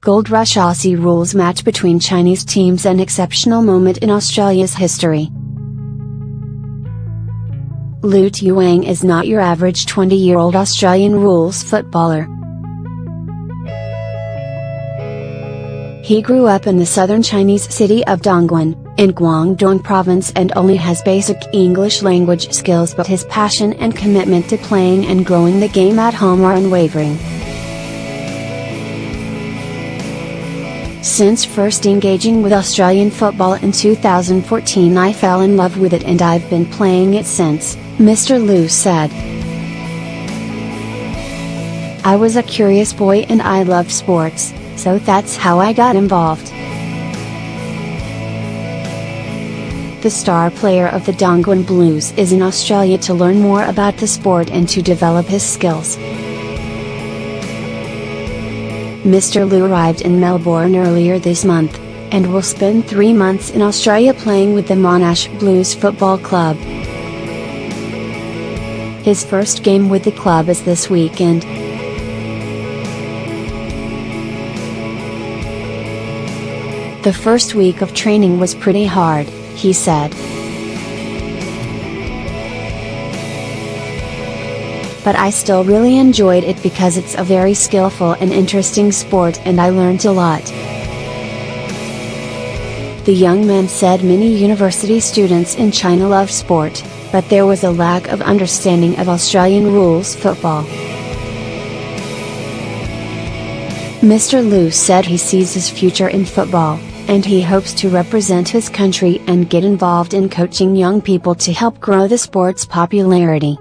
Gold Rush Aussie rules match between Chinese teams, an exceptional moment in Australia's history. Lu Tuang is not your average 20-year-old Australian rules footballer. He grew up in the southern Chinese city of Dongguan, in Guangdong province, and only has basic English language skills, but his passion and commitment to playing and growing the game at home are unwavering. Since first engaging with Australian football in 2014, I fell in love with it and I've been playing it since, Mr. Lu said. I was a curious boy and I loved sports, so that's how I got involved. The star player of the Dongguan Blues is in Australia to learn more about the sport and to develop his skills. Mr. Lu arrived in Melbourne earlier this month, and will spend 3 months in Australia playing with the Monash Blues Football Club. His first game with the club is this weekend. The first week of training was pretty hard, he said. But I still really enjoyed it because it's a very skillful and interesting sport and I learned a lot. The young man said many university students in China love sport, but there was a lack of understanding of Australian rules football. Mr. Lu said he sees his future in football, and he hopes to represent his country and get involved in coaching young people to help grow the sport's popularity.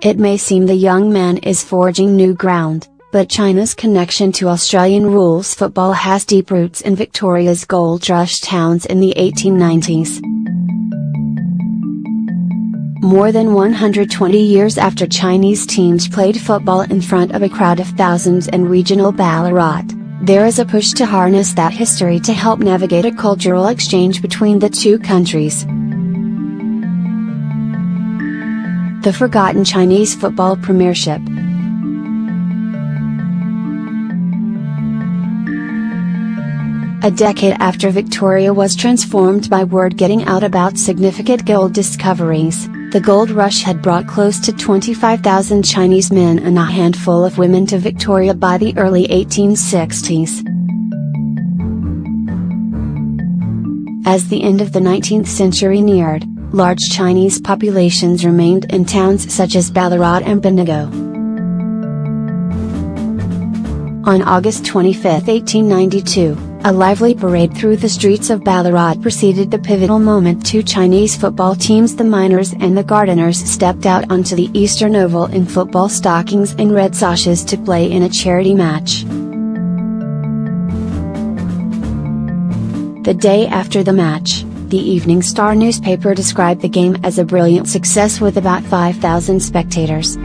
It may seem the young man is forging new ground, but China's connection to Australian rules football has deep roots in Victoria's gold rush towns in the 1890s. More than 120 years after Chinese teams played football in front of a crowd of thousands in regional Ballarat, there is a push to harness that history to help navigate a cultural exchange between the two countries. The Forgotten Chinese Football Premiership. A decade after Victoria was transformed by word getting out about significant gold discoveries, the gold rush had brought close to 25,000 Chinese men and a handful of women to Victoria by the early 1860s. As the end of the 19th century neared, large Chinese populations remained in towns such as Ballarat and Bendigo. On August 25, 1892, a lively parade through the streets of Ballarat preceded the pivotal moment. Two Chinese football teams, the Miners and the Gardeners, stepped out onto the Eastern Oval in football stockings and red sashes to play in a charity match. The day after the match, the Evening Star newspaper described the game as a brilliant success with about 5,000 spectators.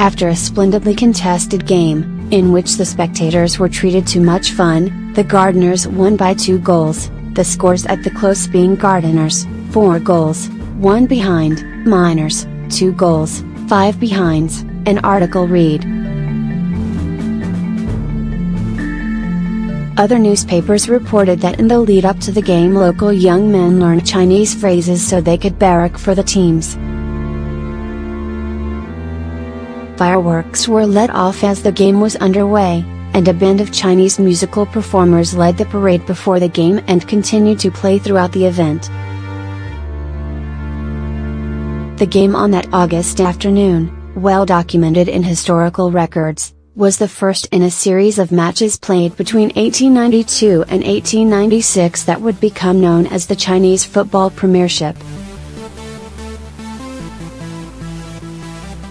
After a splendidly contested game, in which the spectators were treated to much fun, the Gardeners won by 2 goals, the scores at the close being Gardeners, 4 goals, 1 behind, Miners, 2 goals, 5 behinds, an article read. Other newspapers reported that in the lead up to the game, local young men learned Chinese phrases so they could barrack for the teams. Fireworks were let off as the game was underway, and a band of Chinese musical performers led the parade before the game and continued to play throughout the event. The game on that August afternoon, well documented in historical records, was the first in a series of matches played between 1892 and 1896 that would become known as the Chinese Football Premiership.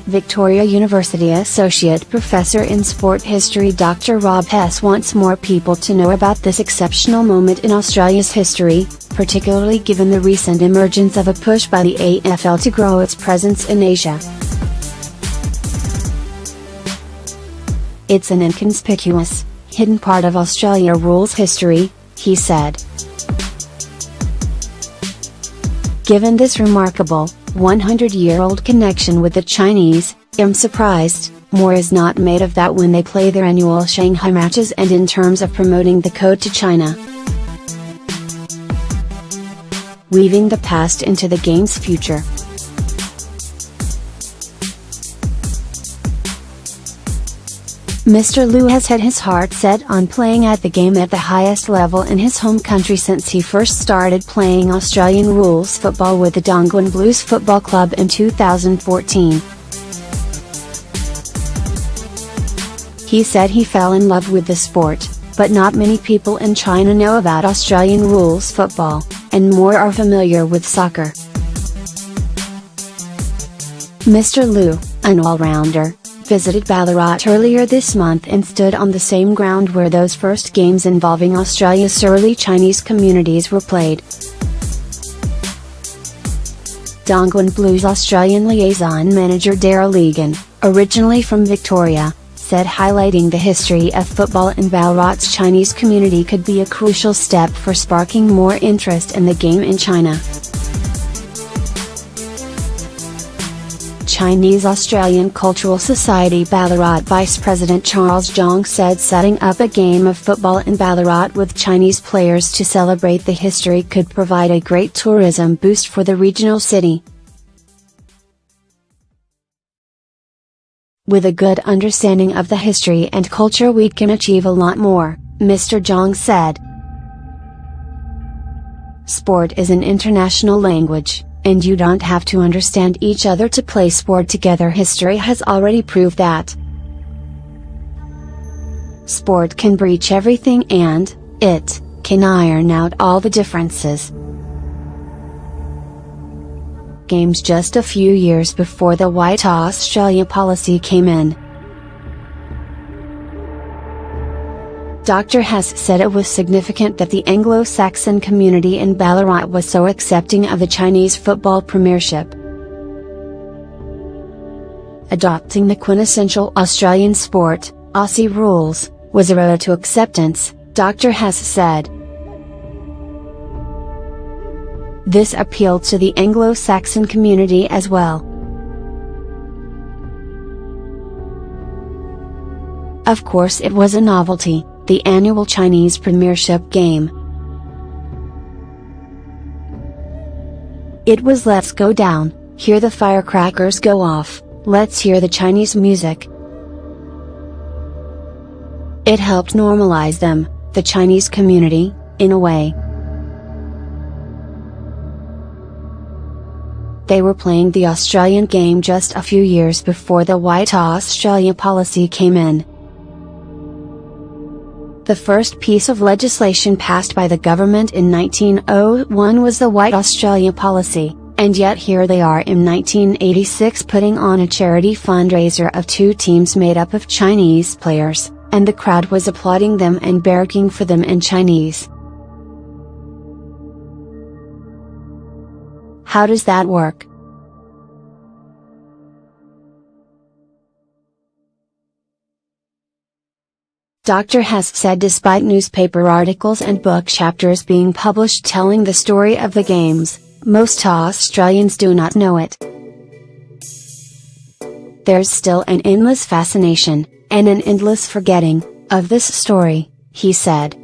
Victoria University Associate Professor in Sport History Dr. Rob Hess wants more people to know about this exceptional moment in Australia's history, particularly given the recent emergence of a push by the AFL to grow its presence in Asia. It's an inconspicuous, hidden part of Australia rules history, he said. Given this remarkable, 100-year-old connection with the Chinese. I'm surprised, more is not made of that when they play their annual Shanghai matches and in terms of promoting the code to China. Weaving the past into the game's future. Mr. Liu has had his heart set on playing at the game at the highest level in his home country since he first started playing Australian rules football with the Dongguan Blues Football Club in 2014. He said he fell in love with the sport, but not many people in China know about Australian rules football, and more are familiar with soccer. Mr. Liu, an all-rounder, visited Ballarat earlier this month and stood on the same ground where those first games involving Australia's early Chinese communities were played. Dongguan Blues Australian liaison manager Daryl Egan, originally from Victoria, said highlighting the history of football in Ballarat's Chinese community could be a crucial step for sparking more interest in the game in China. Chinese Australian Cultural Society Ballarat Vice President Charles Zhang said setting up a game of football in Ballarat with Chinese players to celebrate the history could provide a great tourism boost for the regional city. With a good understanding of the history and culture we can achieve a lot more, Mr. Zhang said. Sport is an international language, and you don't have to understand each other to play sport together. History has already proved that. Sport can breach everything and, it, can iron out all the differences. Games just a few years before the White Australia policy came in. Dr. Hess said it was significant that the Anglo-Saxon community in Ballarat was so accepting of the Chinese football premiership. Adopting the quintessential Australian sport, Aussie rules, was a road to acceptance, Dr. Hess said. This appealed to the Anglo-Saxon community as well. Of course it was a novelty, the annual Chinese premiership game. It was let's go down, hear the firecrackers go off, let's hear the Chinese music. It helped normalize them, the Chinese community, in a way. They were playing the Australian game just a few years before the White Australia policy came in. The first piece of legislation passed by the government in 1901 was the White Australia policy, and yet here they are in 1986 putting on a charity fundraiser of two teams made up of Chinese players, and the crowd was applauding them and barracking for them in Chinese. How does that work? Dr. Hess said despite newspaper articles and book chapters being published telling the story of the games, most Australians do not know it. There's still an endless fascination, and an endless forgetting, of this story, he said.